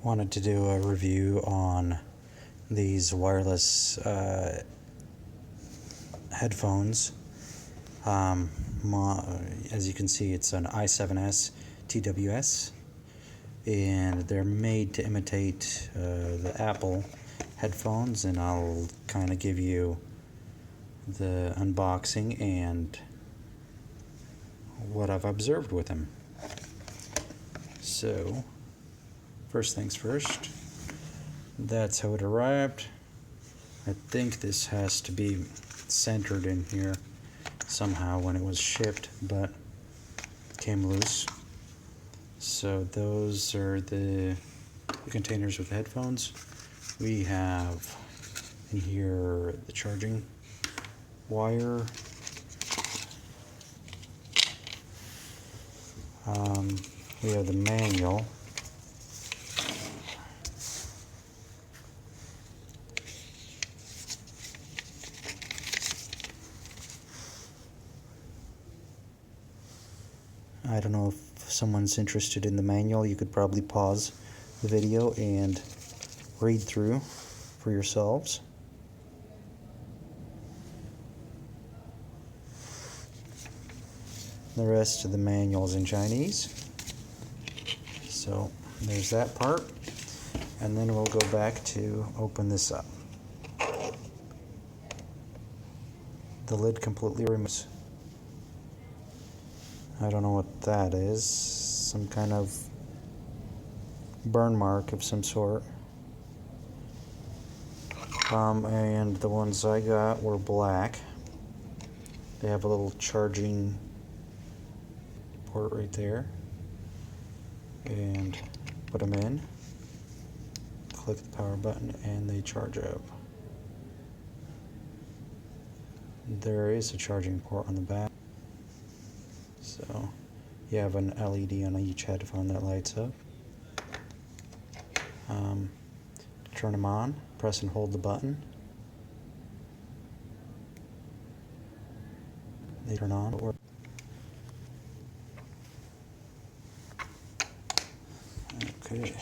Wanted to do a review on these wireless headphones. As you can see, it's an I7s TWS, and they're made to imitate the Apple headphones, and I'll kind of give you the unboxing and what I've observed with them. So, first things first, that's how it arrived. I think this has to be centered in here somehow when it was shipped, but it came loose. So those are the containers with the headphones. We have in here the charging wire. We have the manual. I don't know if someone's interested in the manual. You could probably pause the video and read through for yourselves. The rest of the manual is in Chinese. So there's that part. And then we'll go back to open this up. The lid completely removes. I don't know what that is. Some kind of burn mark of some sort. And the ones I got were black. They have a little charging port right there. And put them in. Click the power button and they charge up. There is a charging port on the back. So you have an LED on each headphone that lights up. To turn them on, press and hold the button. They turn on. Okay.